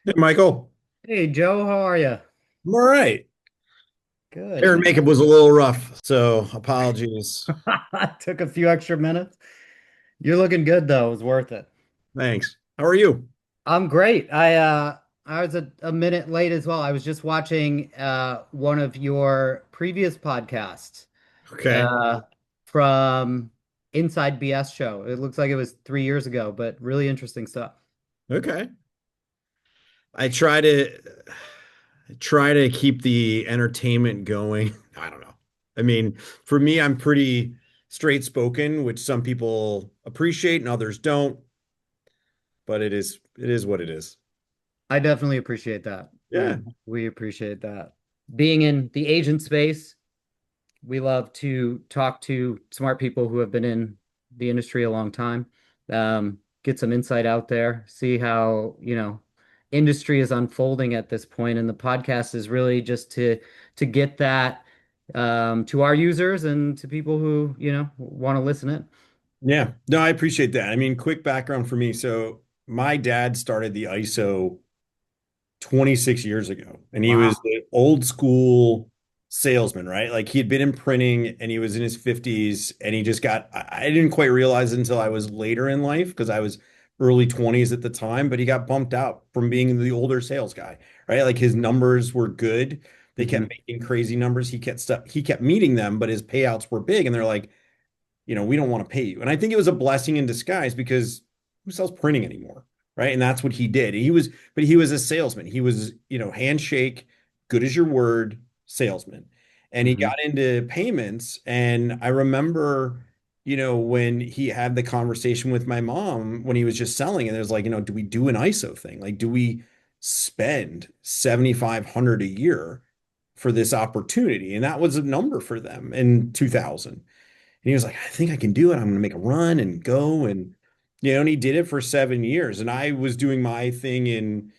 Hey, Michael. Hey Joe, how are you? I'm all right. Good, Hair and makeup was a little rough, so apologies. man. Took a few extra minutes. You're looking good though. It was worth it. Thanks. How are you? I'm great. I was a minute late as well. I was just watching one of your previous podcasts Okay. uh from Inside BS show. It looks like it was 3 years ago, but really interesting stuff. Okay. I try to keep the entertainment going. I don't know. I mean, for me, I'm pretty straight spoken, which some people appreciate and others don't, but it is what it is. I definitely appreciate that. Yeah. We appreciate that. Being in the agent space, we love to talk to smart people who have been in the industry a long time, get some insight out there, see how, industry is unfolding at this point. And the podcast is really just to get that to our users and to people who, want to listen in. Yeah. No, I appreciate that. I mean, quick background for me. So my dad started the ISO 26 years ago. And he was Wow. the old school salesman, right? Like he had been in printing and he was in his 50s and he just got, I didn't quite realize it until I was later in life because I was early 20s at the time, but he got bumped out from being the older sales guy, right? Like his numbers were good. They kept Mhm. making crazy numbers. He kept meeting them, but his payouts were big. And they're like, we don't want to pay you. And I think it was a blessing in disguise because who sells printing anymore? Right. And that's what he did. But he was a salesman. He was, handshake, good as your word, salesman. And he got Mhm. into payments. And I remember, when he had the conversation with my mom when he was just selling, and it was like, do we do an ISO thing? Like, do we spend 7,500 a year for this opportunity? And that was a number for them in 2000. And he was like, I think I can do it. I'm going to make a run and go. And he did it for 7 years. And I was doing my thing in,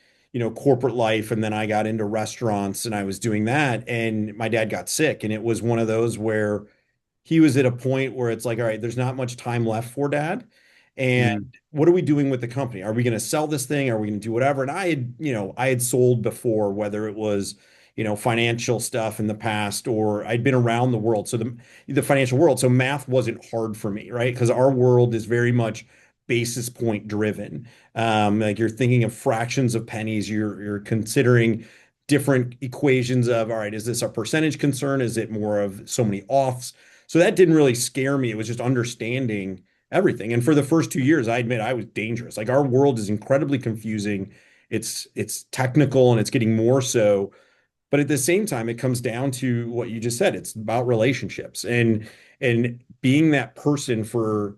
corporate life. And then I got into restaurants and I was doing that. And my dad got sick. And it was one of those where he was at a point where it's like, all right, there's not much time left for dad. And Mhm. what are we doing with the company? Are we going to sell this thing? Are we going to do whatever? And I had sold before, whether it was, financial stuff in the past or I'd been around the world. So the financial world. So math wasn't hard for me, right? Because our world is very much basis point driven. Like you're thinking of fractions of pennies, you're considering different equations of, all right, is this a percentage concern? Is it more of so many offs? So that didn't really scare me. It was just understanding everything. And for the first 2 years, I admit I was dangerous. Like our world is incredibly confusing. It's technical and it's getting more so. But at the same time, it comes down to what you just said. It's about relationships and being that person for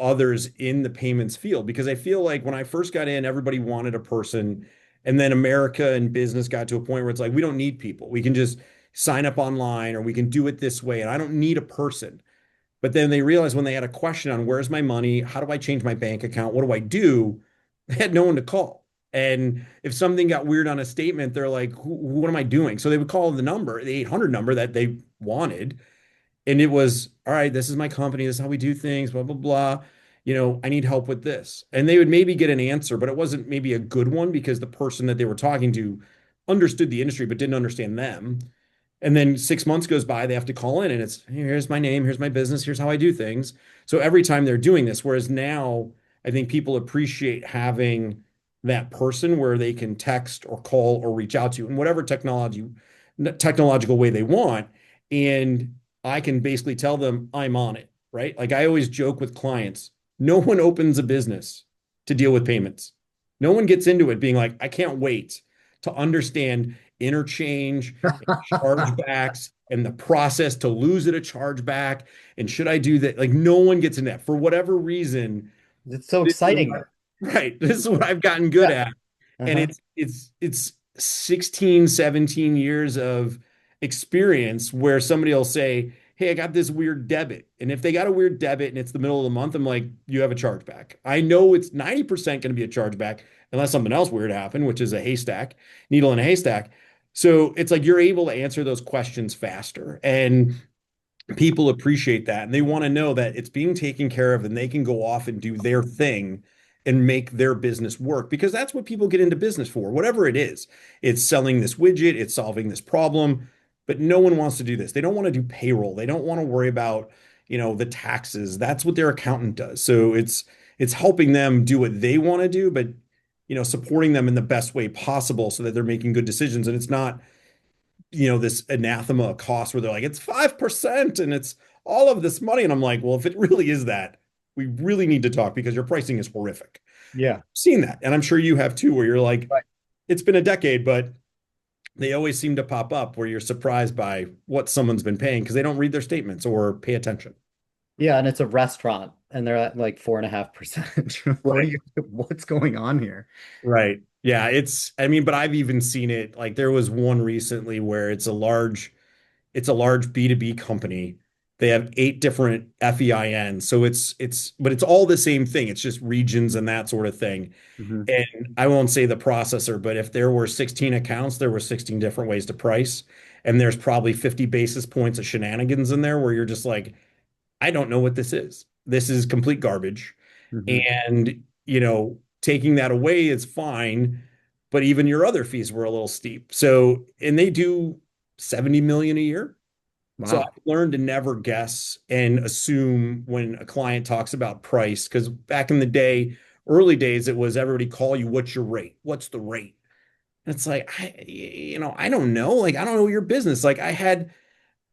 others in the payments field. Because I feel like when I first got in, everybody wanted a person, and then America and business got to a point where it's like we don't need people. We can just sign up online or we can do it this way, and I don't need a person. But then they realized when they had a question on where's my money, how do I change my bank account, what do I do? They had no one to call. And if something got weird on a statement, they're like, what am I doing? So they would call the number, the 800 number that they wanted. And it was, all right, this is my company. This is how we do things, blah, blah, blah. I need help with this. And they would maybe get an answer, but it wasn't maybe a good one because the person that they were talking to understood the industry, but didn't understand them. And then 6 months goes by, they have to call in and it's here's my name, here's my business, here's how I do things. So every time they're doing this, whereas now I think people appreciate having that person where they can text or call or reach out to you in whatever technological way they want. And I can basically tell them I'm on it, right? Like I always joke with clients, no one opens a business to deal with payments. No one gets into it being like, I can't wait to understand interchange chargebacks and the process to lose it a chargeback. And should I do that? Like no one gets in that for whatever reason. It's so This is exciting what, though. right. This is what I've gotten good Yeah. at. And Uh-huh. it's 16, 17 years of experience where somebody will say, hey, I got this weird debit. And if they got a weird debit and it's the middle of the month, I'm like, you have a chargeback. I know it's 90% going to be a chargeback unless something else weird happened, which is a haystack, needle in a haystack. So it's like you're able to answer those questions faster. And people appreciate that. And they want to know that it's being taken care of and they can go off and do their thing and make their business work because that's what people get into business for, whatever it is. It's selling this widget, it's solving this problem, but no one wants to do this. They don't want to do payroll. They don't want to worry about, the taxes. That's what their accountant does. So it's helping them do what they want to do, but supporting them in the best way possible so that they're making good decisions. And it's not, this anathema cost where they're like, it's 5% and it's all of this money. And I'm like, well, if it really is that, we really need to talk because your pricing is horrific. Yeah. Seen that. And I'm sure you have too, where you're like, Right. it's been a decade, but they always seem to pop up where you're surprised by what someone's been paying because they don't read their statements or pay attention. Yeah, and it's a restaurant and they're at like 4.5%. Right. What's going on here? Right. Yeah, I mean, but I've even seen it like there was one recently where it's a large B2B company. They have 8 different FEINs. So but it's all the same thing. It's just regions and that sort of thing. Hmm. And I won't say the processor, but if there were 16 accounts, there were 16 different ways to price. And there's probably 50 basis points of shenanigans in there where you're just like, I don't know what this is. This is complete garbage. Hmm. And, taking that away is fine, but even your other fees were a little steep. So, and they do 70 million a year. So Wow. I've learned to never guess and assume when a client talks about price, because back in the day, early days, it was everybody call you, what's your rate? What's the rate? And it's like, I don't know. Like, I don't know your business. Like I had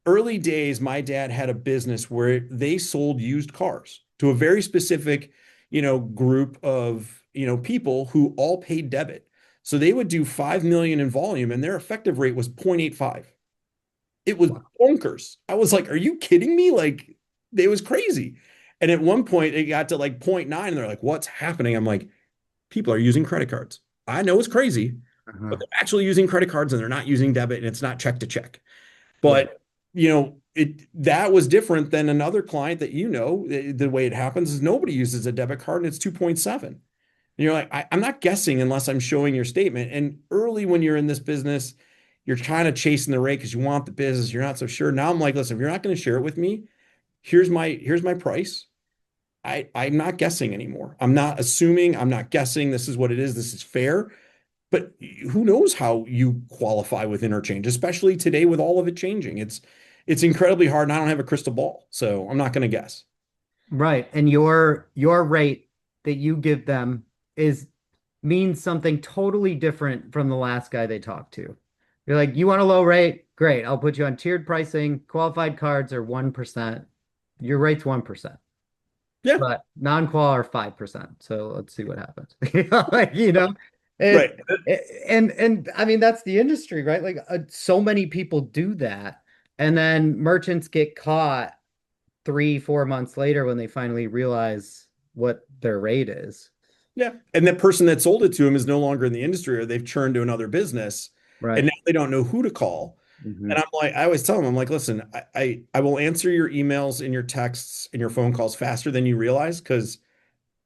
early days, my dad had a business where they sold used cars to a very specific, group of, people who all paid debit. So they would do 5 million in volume and their effective rate was 0.85. It was Wow. bonkers. I was like, are you kidding me? Like, it was crazy. And at one point, it got to like 0.9, and they're like, what's happening? I'm like, people are using credit cards. I know it's crazy, but Uh-huh. they're actually using credit cards and they're not using debit and it's not check to check. Right. But, that was different than another client that the way it happens is nobody uses a debit card and it's 2.7. And you're like, I'm not guessing unless I'm showing your statement. And early when you're in this business, you're kind of chasing the rate because you want the business. You're not so sure. Now I'm like, listen, if you're not going to share it with me, here's my price. I'm not guessing anymore. I'm not assuming. I'm not guessing. This is what it is. This is fair. But who knows how you qualify with interchange, especially today with all of it changing. It's incredibly hard, and I don't have a crystal ball, so I'm not going to guess. Right. And your rate that you give them is means something totally different from the last guy they talked to. You're like, you want a low rate? Great. I'll put you on tiered pricing. Qualified cards are 1%. Your rate's 1%, Yeah, but non-qual are 5%. So let's see what happens. Like, it, right. and I mean that's the industry, right? Like so many people do that. And then merchants get caught 3, 4 months later when they finally realize what their rate is. Yeah. And that person that sold it to him is no longer in the industry or they've churned to another business and Right. now they don't know who to call. Hmm. And I'm like, I always tell them, I'm like, listen, I will answer your emails and your texts and your phone calls faster than you realize because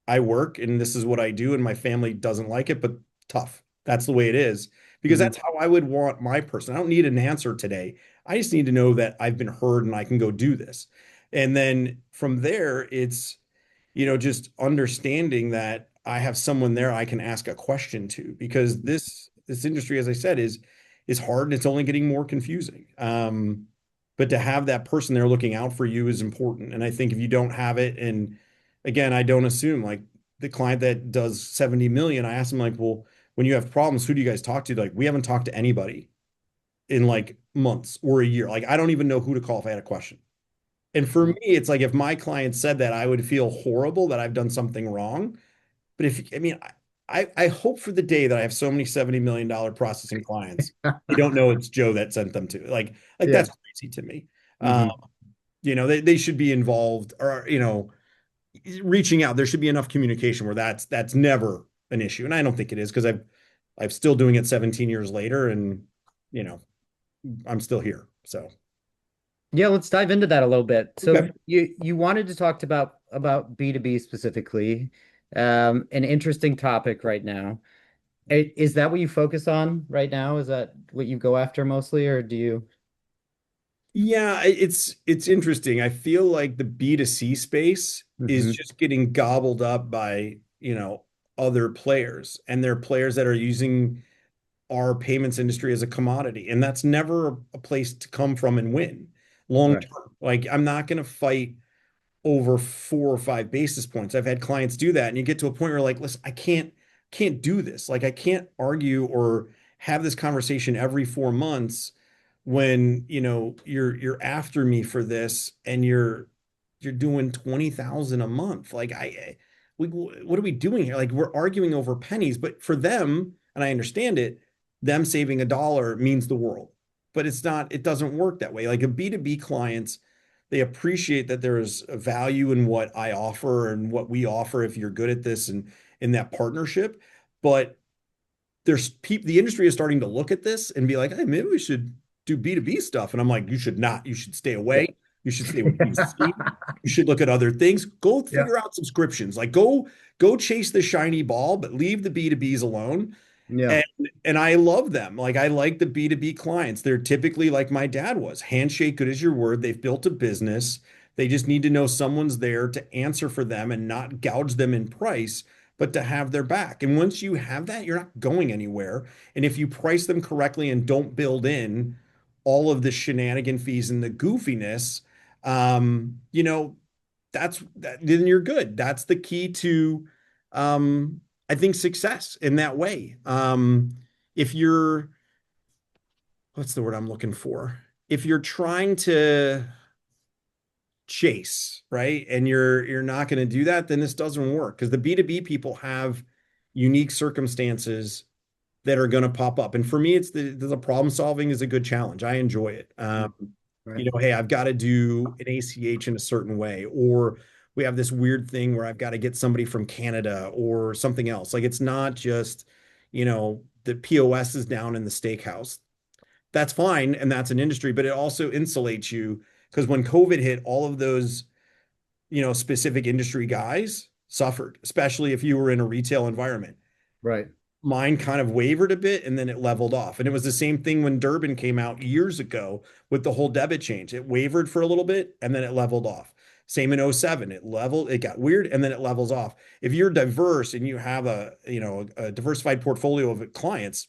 I work and this is what I do and my family doesn't like it, but tough. That's the way it is because Hmm. that's how I would want my person. I don't need an answer today. I just need to know that I've been heard and I can go do this. And then from there, it's just understanding that I have someone there I can ask a question to because this industry, as I said, is hard and it's only getting more confusing. But to have that person there looking out for you is important. And I think if you don't have it, and again, I don't assume like the client that does 70 million, I ask them like, well, when you have problems, who do you guys talk to? Like, we haven't talked to anybody in like months or a year. Like, I don't even know who to call if I had a question. And for me, it's like if my client said that, I would feel horrible that I've done something wrong. But I mean, I hope for the day that I have so many $70 million processing clients, they don't know it's Joe that sent them to. Like Yeah. that's crazy to me. Hmm. They should be involved or, reaching out. There should be enough communication where that's never an issue. And I don't think it is because I'm still doing it 17 years later and, you know, I'm still here. So, Yeah, let's dive into that a little bit. So okay. you wanted to talk about B2B specifically, an interesting topic right now. Is that what you focus on right now? Is that what you go after mostly, or do you? Yeah, it's interesting. I feel like the B2C space is Hmm. just getting gobbled up by, other players, and they're players that are using our payments industry as a commodity. And that's never a place to come from and win long Right. term. Like, I'm not going to fight over 4 or 5 basis points. I've had clients do that, and you get to a point where you're like, listen, I can't do this. Like, I can't argue or have this conversation every 4 months when you're after me for this, and you're doing 20,000 a month. Like, what are we doing here? Like, we're arguing over pennies, but for them, and I understand it, them saving $1 means the world. But it doesn't work that way. Like, a B2B clients, they appreciate that there's a value in what I offer and what we offer if you're good at this and in that partnership. But there's people, the industry is starting to look at this and be like, hey, maybe we should do B2B stuff. And I'm like, you should not. You should stay away. You should stay with B2C. You should look at other things. Go Yeah. figure out subscriptions. Like, go chase the shiny ball, but leave the B2Bs alone. Yeah. And and I love them. Like, I like the B2B clients. They're typically like my dad was. Handshake, good as your word. They've built a business. They just need to know someone's there to answer for them and not gouge them in price, but to have their back. And once you have that, you're not going anywhere. And if you price them correctly and don't build in all of the shenanigan fees and the goofiness, you know, then you're good. That's the key to I think success in that way. If you're, what's the word I'm looking for? If you're trying to chase, right? And you're not going to do that, then this doesn't work because the B2B people have unique circumstances that are going to pop up. And for me, it's the problem solving is a good challenge. I enjoy it. Right. Hey, I've got to do an ACH in a certain way, or we have this weird thing where I've got to get somebody from Canada or something else. Like, it's not just, the POS is down in the steakhouse. That's fine, and that's an industry, but it also insulates you because when COVID hit, all of those, specific industry guys suffered, especially if you were in a retail environment. Right. Mine kind of wavered a bit and then it leveled off. And it was the same thing when Durbin came out years ago with the whole debit change. It wavered for a little bit and then it leveled off. Same in '07. It got weird and then it levels off. If you're diverse and you have a diversified portfolio of clients,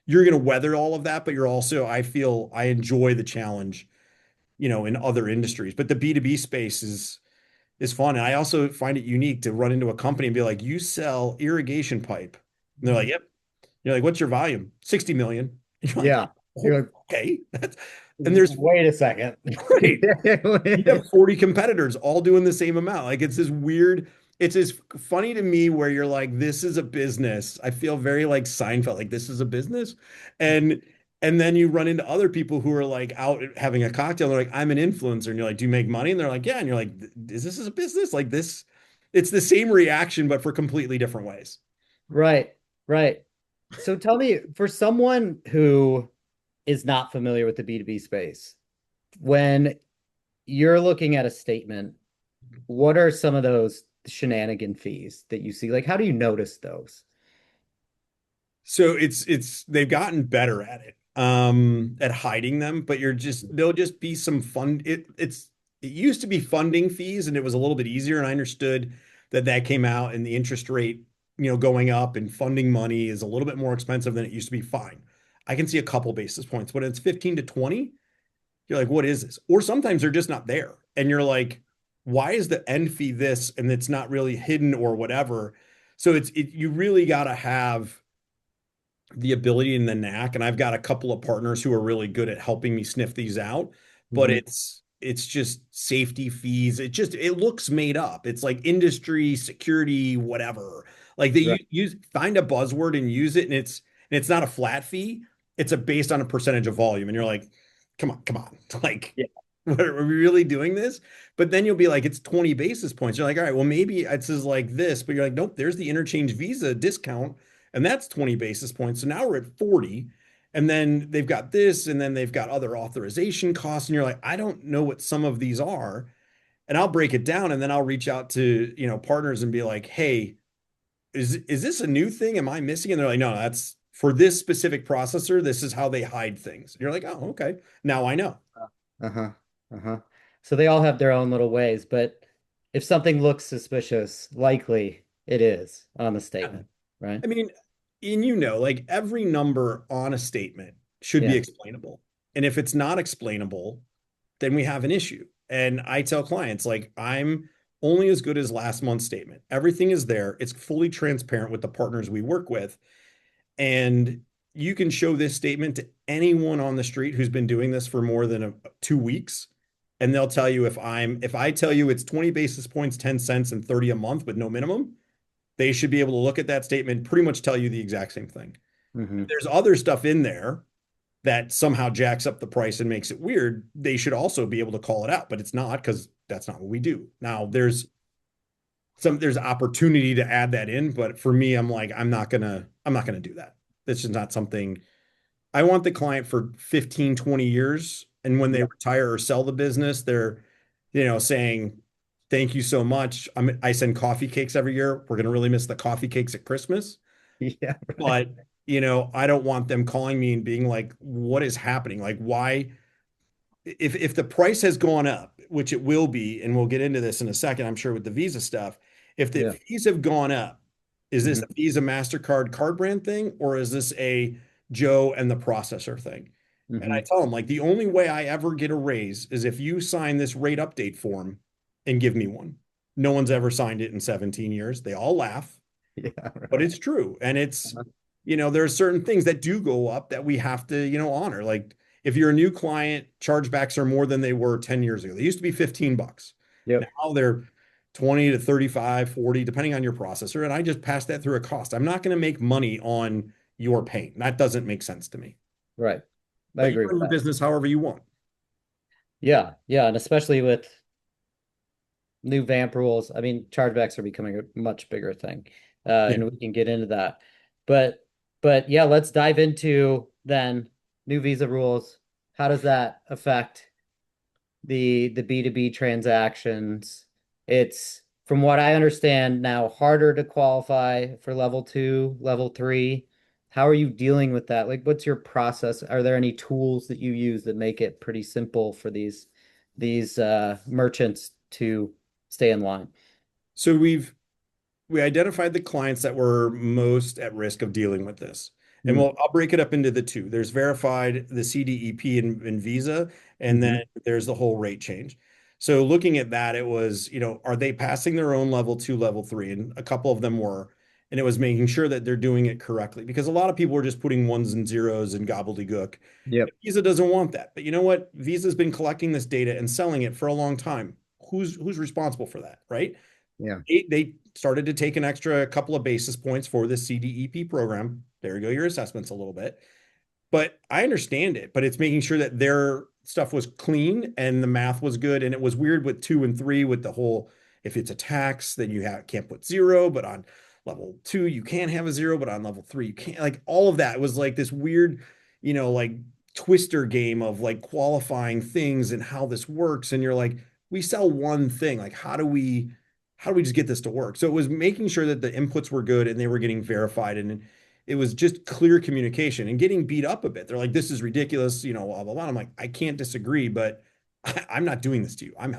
you're going to weather all of that, but you're also, I feel I enjoy the challenge, in other industries. But the B2B space is fun. And I also find it unique to run into a company and be like, you sell irrigation pipe. And they're like, yep. You're like, what's your volume? 60 million. And you're like, Yeah. oh, You're like, okay. And there's wait a second. right. You have 40 competitors all doing the same amount. Like, it's this weird, it's as funny to me where you're like, this is a business. I feel very like Seinfeld, like this is a business. And and then you run into other people who are like out having a cocktail. And they're like, I'm an influencer. And you're like, do you make money? And they're like, yeah. And you're like, is this a business? Like this, it's the same reaction, but for completely different ways. Right. Right. So tell me, for someone who is not familiar with the B2B space, when you're looking at a statement, what are some of those shenanigan fees that you see? Like, how do you notice those? So it's they've gotten better at it, at hiding them, but there'll just be some fun. It used to be funding fees and it was a little bit easier. And I understood that came out and the interest rate, going up and funding money is a little bit more expensive than it used to be. Fine. I can see a couple basis points. When it's 15 to 20, you're like, what is this? Or sometimes they're just not there. And you're like, why is the end fee this? And it's not really hidden or whatever. So you really got to have the ability and the knack. And I've got a couple of partners who are really good at helping me sniff these out. But Mhm. it's just safety fees. It looks made up. It's like industry, security, whatever. Like Right. they use find a buzzword and use it, and it's not a flat fee. It's a based on a percentage of volume. And you're like, come on. Like, Yeah. what, are we really doing this? But then you'll be like, it's 20 basis points. You're like, all right, well, maybe it says like this, but you're like, nope, there's the interchange Visa discount and that's 20 basis points. So now we're at 40. And then they've got this, and then they've got other authorization costs. And you're like, I don't know what some of these are. And I'll break it down and then I'll reach out to, partners and be like, hey, is this a new thing? Am I missing? And they're like, no, that's for this specific processor. This is how they hide things. And you're like, oh, okay. Now I know. Uh-huh. Uh-huh. So they all have their own little ways, but if something looks suspicious, likely. it is on the Yeah. statement, right? I mean, and like every number on a statement should be Yeah. explainable. And if it's not explainable, then we have an issue. And I tell clients, like, I'm only as good as last month's statement. Everything is there. It's fully transparent with the partners we work with. And you can show this statement to anyone on the street who's been doing this for more than 2 weeks. And they'll tell you if I tell you it's 20 basis points, 10 cents, and 30 a month with no minimum, they should be able to look at that statement, pretty much tell you the exact same thing. Hmm. There's other stuff in there that somehow jacks up the price and makes it weird. They should also be able to call it out, but it's not because that's not what we do. Now there's opportunity to add that in, but for me, I'm not gonna do that. It's just not something I want the client for 15, 20 years. And when they Yeah. retire or sell the business, they're, saying, thank you so much. I send coffee cakes every year. We're going to really miss the coffee cakes at Christmas. Yeah, right. But, I don't want them calling me and being like, what is happening? Like, why? If the price has gone up, which it will be, and we'll get into this in a second, I'm sure with the Visa stuff, if the Yeah. fees have gone up, is this a Hmm. Visa MasterCard card brand thing, or is this a Joe and the processor thing? And I Hmm. tell them, like, the only way I ever get a raise is if you sign this rate update form and give me one. No one's ever signed it in 17 years. They all laugh, Yeah, but right. it's true. And Uh-huh. there are certain things that do go up that we have to, honor. Like if you're a new client, chargebacks are more than they were 10 years ago. They used to be $15. Yep. Now they're 20 to 35, 40, depending on your processor. And I just pass that through a cost. I'm not going to make money on your pain. That doesn't make sense to me. Right. I But you agree run with your that. business however you want. Yeah. Yeah. And especially with new vamp rules, I mean, chargebacks are becoming a much bigger thing. Yeah. And we can get into that. But yeah, let's dive into then new visa rules. How does that affect the B2B transactions? It's from what I understand now harder to qualify for level two, level three. How are you dealing with that? Like, what's your process? Are there any tools that you use that make it pretty simple for these merchants to stay in line? So we identified the clients that were most at risk of dealing with this. And Mm. I'll break it up into the two. There's verified, the CDEP and Visa, and then Hmm. there's the whole rate change. So looking at that, it was, are they passing their own level two, level three? And a couple of them were. And it was making sure that they're doing it correctly because a lot of people are just putting ones and zeros and gobbledygook. Yep. Visa doesn't want that. But you know what? Visa's been collecting this data and selling it for a long time. Who's responsible for that, right? Yeah. They started to take an extra couple of basis points for the CDEP program. There you go, your assessments a little bit. But I understand it, but it's making sure that their stuff was clean and the math was good. And it was weird with two and three with the whole, if it's a tax, then can't put zero, but on level two, you can have a zero, but on level three, you can't. Like all of that it was like this weird, like twister game of like qualifying things and how this works. And you're like, we sell one thing. Like, how do we just get this to work? So it was making sure that the inputs were good and they were getting verified. And it was just clear communication and getting beat up a bit. They're like, this is ridiculous, blah, blah, blah. I'm like, I can't disagree, but I'm not doing this to you. I'm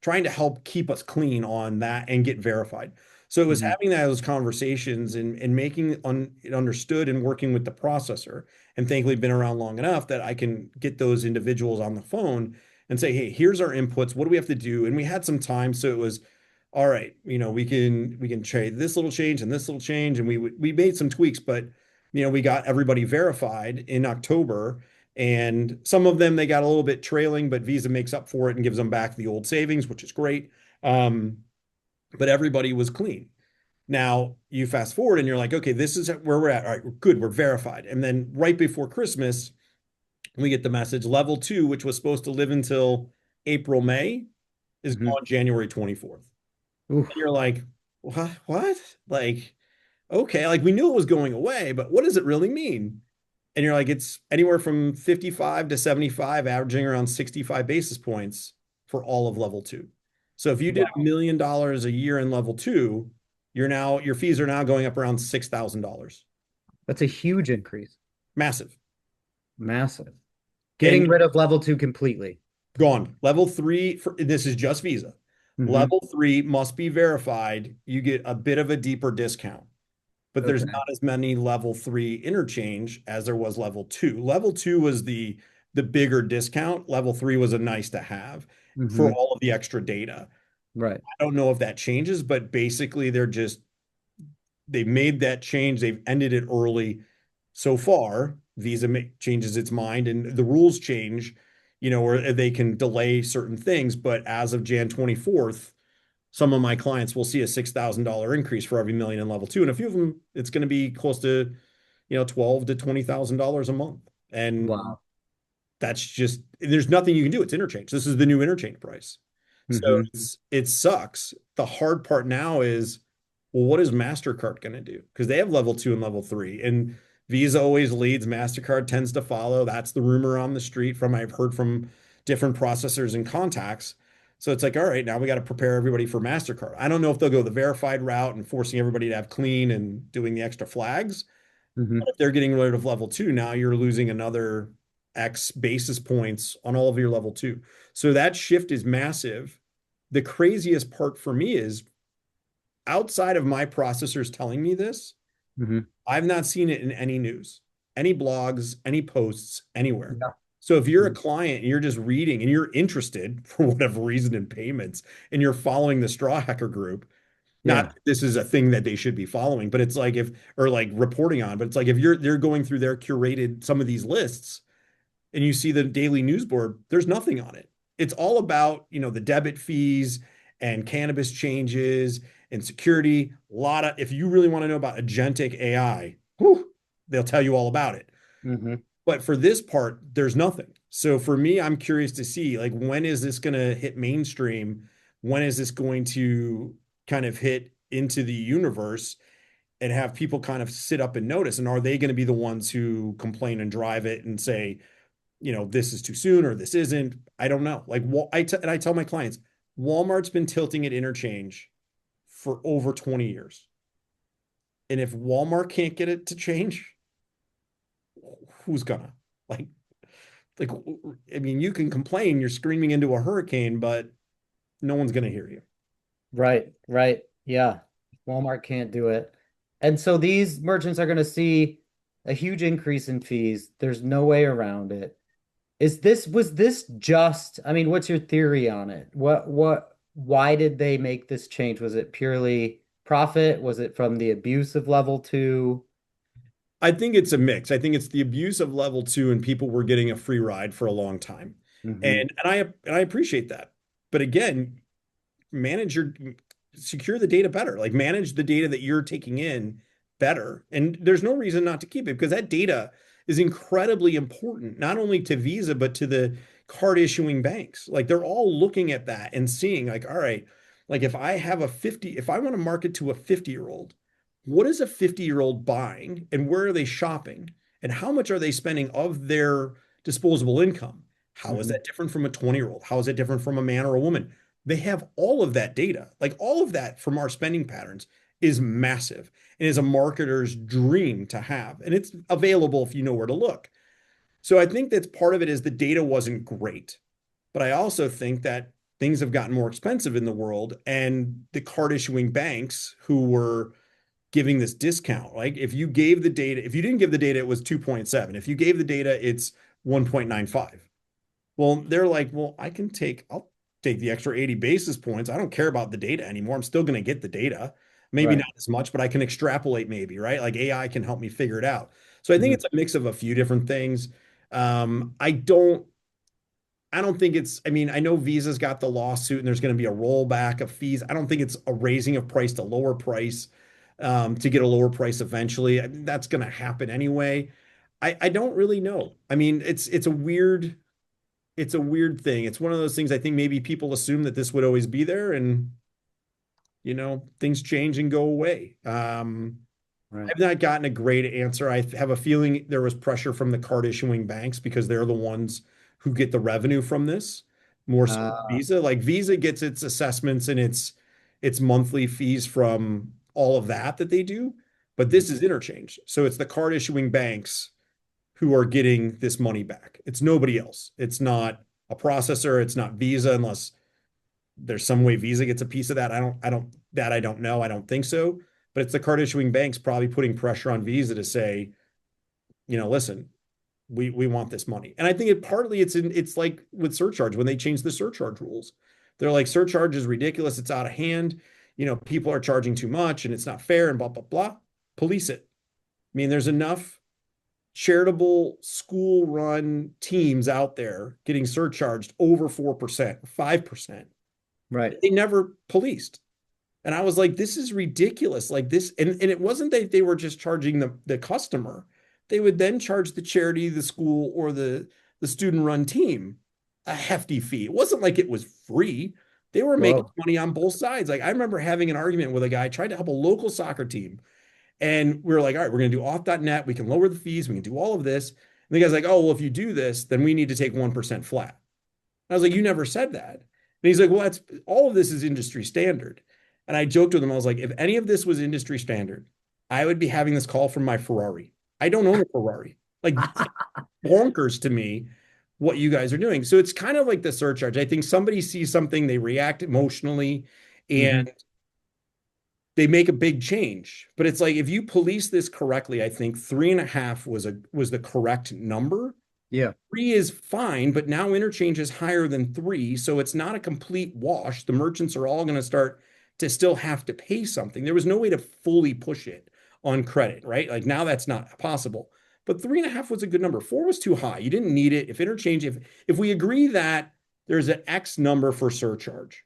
trying to help keep us clean on that and get verified. So it was Hmm. having those conversations and making it understood and working with the processor. And thankfully, been around long enough that I can get those individuals on the phone and say, hey, here's our inputs. What do we have to do? And we had some time, so it was all right, we can trade this little change and this little change, and we made some tweaks, but we got everybody verified in October, and some of them they got a little bit trailing, but Visa makes up for it and gives them back the old savings, which is great. Um, but everybody was clean. Now you fast forward and you're like, okay, this is where we're at. All right, we're good, we're verified. And then right before Christmas, we get the message level two, which was supposed to live until April, May, is Hmm. gone January 24th. And Oof. you're like, what? What? Like, okay, like we knew it was going away, but what does it really mean? And you're like, it's anywhere from 55 to 75, averaging around 65 basis points for all of level two. So if you did $1 million a year in level two, your fees are now going up around $6,000. That's a huge increase. Massive. Massive. And Getting rid of level two completely. gone. Level three, this is just Visa. Hmm. Level three must be verified. You get a bit of a deeper discount, but there's Okay. not as many level three interchange as there was level two. Level two was the bigger discount. Level three was a nice to have for Hmm. all of the extra data. Right. I don't know if that changes, but basically they made that change. They've ended it early so far. Visa changes its mind and the rules change, where they can delay certain things. But as of Jan 24th, some of my clients will see a $6,000 increase for every million in level two. And a few of them, it's going to be close to, twelve to $20,000 a month. And Wow. that's just there's nothing you can do. It's interchange. This is the new interchange price. So Hmm. it sucks. The hard part now is, well, what is MasterCard going to do? Because they have level two and level three, and Visa always leads. MasterCard tends to follow. That's the rumor on the street from I've heard from different processors and contacts. So it's like, all right, now we got to prepare everybody for MasterCard. I don't know if they'll go the verified route and forcing everybody to have clean and doing the extra flags. Hmm. If they're getting rid of level two, now you're losing another X basis points on all of your level two. So that shift is massive. The craziest part for me is outside of my processors telling me this, Hmm. I've not seen it in any news, any blogs, any posts, anywhere. Yeah. So if you're a client and you're just reading and you're interested for whatever reason in payments and you're following the straw hacker group, not Yeah. that this is a thing that they should be following, but it's like if or like reporting on, but it's like if they're going through their curated some of these lists and you see the daily news board, there's nothing on it. It's all about, the debit fees and cannabis changes and security. A lot of if you really want to know about agentic AI, whew, they'll tell you all about it. Hmm. But for this part, there's nothing. So for me, I'm curious to see like when is this going to hit mainstream? When is this going to kind of hit into the universe and have people kind of sit up and notice? And are they going to be the ones who complain and drive it and say, this is too soon or this isn't? I don't know. Like and I tell my clients, Walmart's been tilting at interchange for over 20 years. And if Walmart can't get it to change, who's gonna? Like like I mean, you can complain, you're screaming into a hurricane, but no one's going to hear you. Right. Right. Yeah. Walmart can't do it. And so these merchants are going to see a huge increase in fees. There's no way around it. Was this just, I mean, what's your theory on it? Why did they make this change? Was it purely profit? Was it from the abuse of level two? I think it's a mix. I think it's the abuse of level two and people were getting a free ride for a long time. Hmm. And I appreciate that. But again, manage your secure the data better. Like manage the data that you're taking in better. And there's no reason not to keep it because that data is incredibly important, not only to Visa, but to the card issuing banks. Like they're all looking at that and seeing, like, all right, like if I want to market to a 50-year-old, what is a 50-year-old buying and where are they shopping? And how much are they spending of their disposable income? How is Hmm. that different from a 20-year-old? How is it different from a man or a woman? They have all of that data. Like all of that from our spending patterns is massive and is a marketer's dream to have. And it's available if you know where to look. So I think that's part of it is the data wasn't great. But I also think that things have gotten more expensive in the world and the card issuing banks who were giving this discount, like if you gave the data, if you didn't give the data, it was 2.7. If you gave the data, it's 1.95. Well, they're like, well, I'll take the extra 80 basis points. I don't care about the data anymore. I'm still going to get the data. Maybe not Right. as much, but I can extrapolate maybe, right? Like AI can help me figure it out. So I think Hmm. it's a mix of a few different things. I don't think I mean, I know Visa's got the lawsuit and there's going to be a rollback of fees. I don't think it's a raising of price to lower price to get a lower price eventually. I mean, that's going to happen anyway. I don't really know. I mean, it's a weird thing. It's one of those things I think maybe people assume that this would always be there and things change and go away. Right. I've not gotten a great answer. I have a feeling there was pressure from the card issuing banks because they're the ones who get the revenue from this more so than Uh, Visa. Like Visa gets its assessments and its monthly fees from all of that they do, but this is interchange. So it's the card issuing banks who are getting this money back. It's nobody else. It's not a processor. It's not Visa unless there's some way Visa gets a piece of that. I don't know. I don't think so. But it's the card issuing banks probably putting pressure on Visa to say, listen, we want this money. And I think it's like with surcharge when they changed the surcharge rules. They're like surcharge is ridiculous, it's out of hand. People are charging too much and it's not fair and blah blah blah. Police it. I mean, there's enough charitable school run teams out there getting surcharged over 4%, 5%. Right. They never policed. And I was like, this is ridiculous. Like this, and it wasn't that they were just charging the customer. They would then charge the charity, the school, or the student run team a hefty fee. It wasn't like it was free. They were making Whoa. money on both sides. Like I remember having an argument with a guy tried to help a local soccer team. And we were like, all right, we're going to do auth.net. We can lower the fees. We can do all of this. And the guy's like, oh, well, if you do this, then we need to take 1% flat. I was like, you never said that. And he's like, well, that's all of this is industry standard. And I joked with him, I was like, if any of this was industry standard, I would be having this call from my Ferrari. I don't own a Ferrari. Like bonkers to me what you guys are doing. So it's kind of like the surcharge. I think somebody sees something, they react emotionally, Hmm. and they make a big change. But it's like if you police this correctly, I think 3.5 was the correct number. Yeah. Three is fine, but now interchange is higher than three. So it's not a complete wash. The merchants are all going to start to still have to pay something. There was no way to fully push it on credit, right? Like now that's not possible. But 3.5 was a good number. Four was too high. You didn't need it. If we agree that there's an X number for surcharge,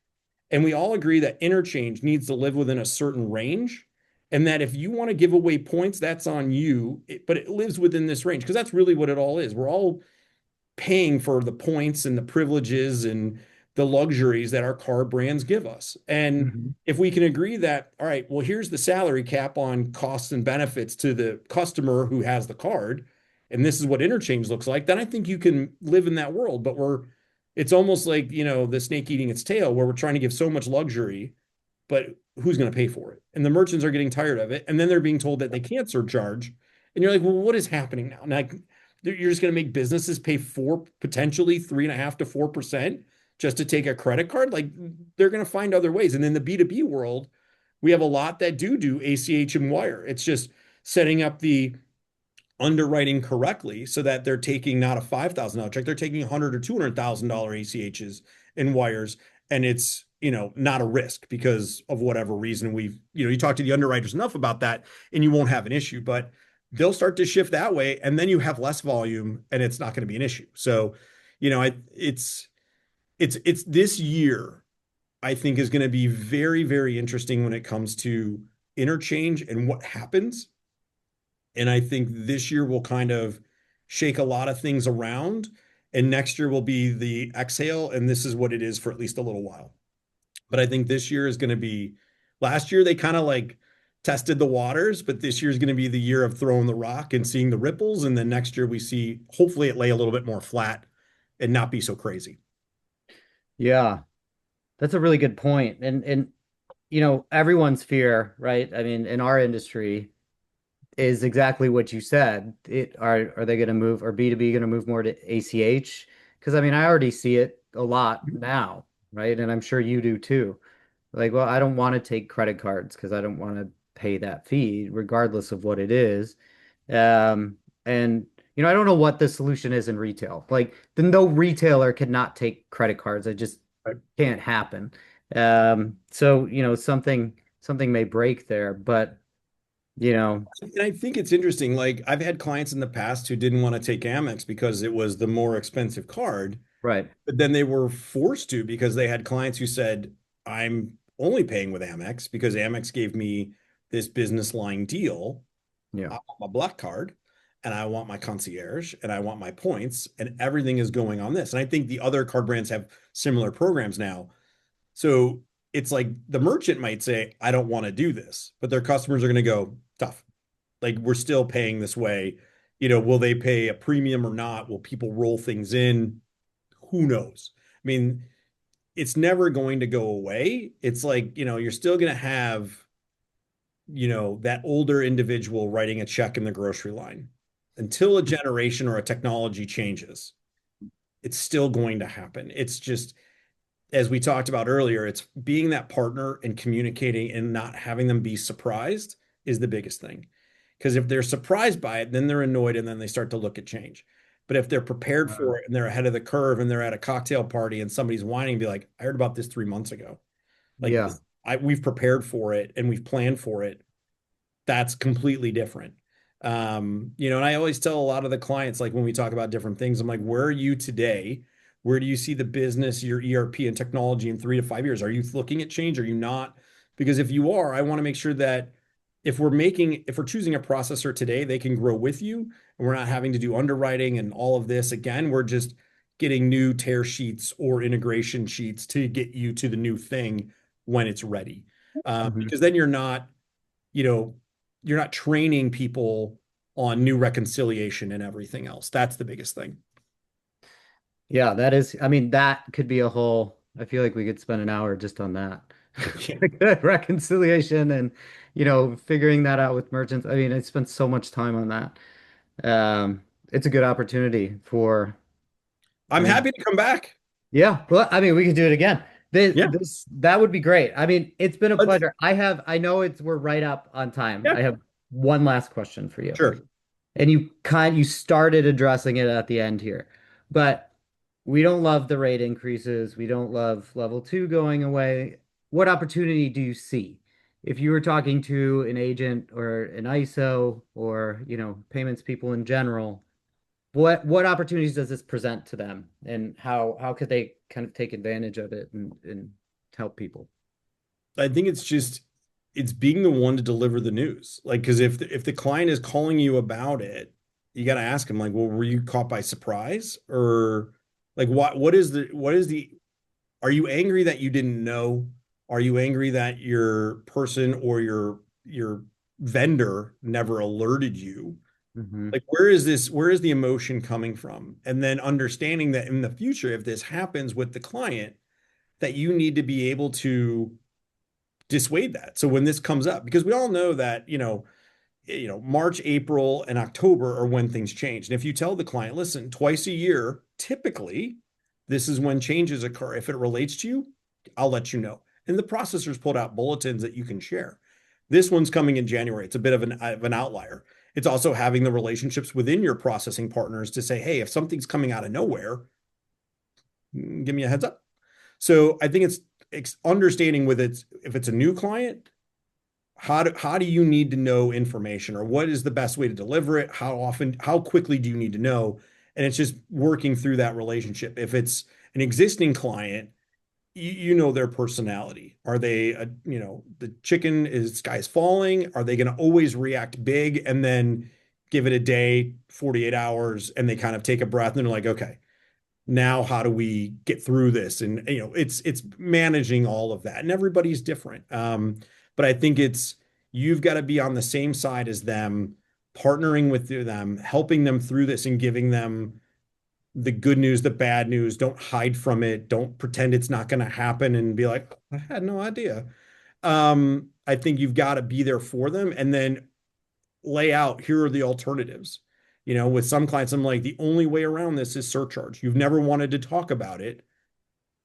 and we all agree that interchange needs to live within a certain range, and that if you want to give away points, that's on you, but it lives within this range because that's really what it all is. We're all paying for the points and the privileges and the luxuries that our car brands give us. And Hmm. if we can agree that, all right, well, here's the salary cap on costs and benefits to the customer who has the card, and this is what interchange looks like, then I think you can live in that world. But it's almost like, the snake eating its tail, where we're trying to give so much luxury, but who's going to pay for it? And the merchants are getting tired of it. And then they're being told that they can't surcharge. And you're like, well, what is happening now? Now, you're just going to make businesses pay potentially 3.5 to 4% just to take a credit card. Like they're going to find other ways. And in the B2B world, we have a lot that do ACH and wire. It's just setting up the underwriting correctly so that they're taking not a $5,000 check, they're taking 100 or $200,000 ACHs and wires, and it's not a risk because of whatever reason. You talk to the underwriters enough about that, and you won't have an issue, but they'll start to shift that way, and then you have less volume, and it's not going to be an issue. So, it's this year. I think is going to be very, very interesting when it comes to interchange and what happens. And I think this year will kind of shake a lot of things around. And next year will be the exhale. And this is what it is for at least a little while. But I think this year is going to be, last year they kind of like tested the waters, but this year is going to be the year of throwing the rock and seeing the ripples. And then next year we see, hopefully it lay a little bit more flat and not be so crazy. Yeah. That's a really good point. And everyone's fear, right? I mean, in our industry is exactly what you said. Are they going to move, or B2B going to move more to ACH? Because I mean, I already see it a lot now, right? And I'm sure you do too. Like, well, I don't want to take credit cards because I don't want to pay that fee, regardless of what it is. And I don't know what the solution is in retail. Like, no retailer cannot take credit cards. It just Right. can't happen. So, something may break there, but you know, And I think it's interesting. Like I've had clients in the past who didn't want to take Amex because it was the more expensive card. right. But then they were forced to because they had clients who said, I'm only paying with Amex because Amex gave me this business line deal. Yeah. I want my black card and I want my concierge and I want my points and everything is going on this. And I think the other card brands have similar programs now. So it's like the merchant might say, I don't want to do this, but their customers are going to go, tough. Like we're still paying this way. Will they pay a premium or not? Will people roll things in? Who knows? I mean, it's never going to go away. It's like, you're still going to have, that older individual writing a check in the grocery line until a generation or a technology changes. It's still going to happen. It's just, as we talked about earlier, it's being that partner and communicating and not having them be surprised is the biggest thing. Because if they're surprised by it, then they're annoyed and then they start to look at change. But if they're prepared Uh, for it and they're ahead of the curve and they're at a cocktail party and somebody's whining, be like, I heard about this 3 months ago. Like yeah. this, we've prepared for it and we've planned for it. That's completely different. And I always tell a lot of the clients, like when we talk about different things, I'm like, where are you today? Where do you see the business, your ERP and technology in 3 to 5 years? Are you looking at change? Are you not? Because if you are, I want to make sure that if we're choosing a processor today, they can grow with you and we're not having to do underwriting and all of this. Again, we're just getting new tear sheets or integration sheets to get you to the new thing when it's ready. Mhm. Because then you know, you're not training people on new reconciliation and everything else. That's the biggest thing. Yeah, that is, I mean, that could be a whole, I feel like we could spend an hour just on that. Yeah. Like, reconciliation and, figuring that out with merchants. I mean, I spent so much time on that. It's a good opportunity for, I I'm mean, happy to come back. yeah, well, I mean, we could do it again. Yeah. That would be great. I mean, it's been a Let's, pleasure. I know we're right up on time. yeah, I have one last question for you. sure. And you started addressing it at the end here. But we don't love the rate increases. We don't love level two going away. What opportunity do you see? If you were talking to an agent or an ISO or, payments people in general, what opportunities does this present to them and how could they kind of take advantage of it and help people? I think it's being the one to deliver the news. Like, because if the client is calling you about it, you got to ask them like, well, were you caught by surprise or like what is the are you angry that you didn't know? Are you angry that your person or your vendor never alerted you? Hmm. Like, where is the emotion coming from? And then understanding that in the future, if this happens with the client, that you need to be able to dissuade that. So when this comes up, because we all know that, March, April, and October are when things change. And if you tell the client, listen, twice a year, typically, this is when changes occur. If it relates to you, I'll let you know. And the processors pulled out bulletins that you can share. This one's coming in January. It's a bit of an outlier. It's also having the relationships within your processing partners to say, hey, if something's coming out of nowhere, give me a heads up. So I think it's understanding with it if it's a new client, how do you need to know information or what is the best way to deliver it? How often, how quickly do you need to know? And it's just working through that relationship. If it's an existing client, you know their personality. Are they, the chicken is sky's falling? Are they going to always react big and then give it a day, 48 hours, and they kind of take a breath and they're like, okay, now how do we get through this? And it's managing all of that, and everybody's different. But I think it's you've got to be on the same side as them, partnering with them, helping them through this, and giving them the good news, the bad news. Don't hide from it. Don't pretend it's not going to happen and be like, I had no idea. I think you've got to be there for them, and then lay out here are the alternatives. With some clients, I'm like, the only way around this is surcharge. You've never wanted to talk about it.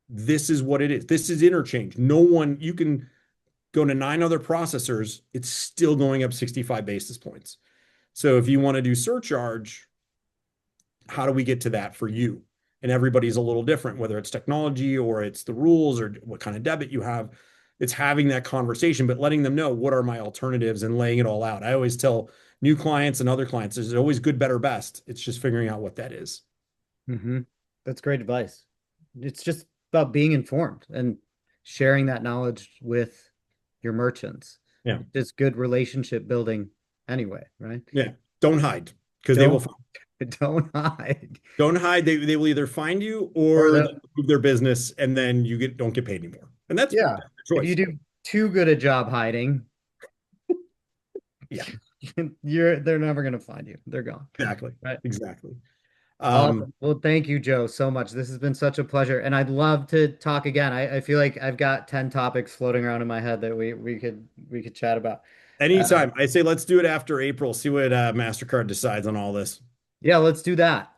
This is what it is. This is interchange. No one, you can go to 9 other processors, it's still going up 65 basis points. So if you want to do surcharge, how do we get to that for you? And everybody's a little different, whether it's technology or it's the rules or what kind of debit you have. It's having that conversation, but letting them know what are my alternatives and laying it all out. I always tell new clients and other clients, there's always good, better, best. It's just figuring out what that is. Hmm. That's great advice. It's just about being informed and sharing that knowledge with your merchants. Yeah. It's good relationship building anyway, right? Yeah. Don't hide because they will Don't find. don't hide. Don't hide. They will either find you Or or the they'll move their business and then you don't get paid anymore. And that's Yeah. the If you choice. do too good a job hiding, Yeah, they're never gonna find you. They're gone. exactly. Right. Exactly. Awesome. Well, thank you, Joe, so much. This has been such a pleasure, and I'd love to talk again. I feel like I've got 10 topics floating around in my head that we could chat about. Uh, Anytime. I say let's do it after April, see what MasterCard decides on all this. yeah, let's do that.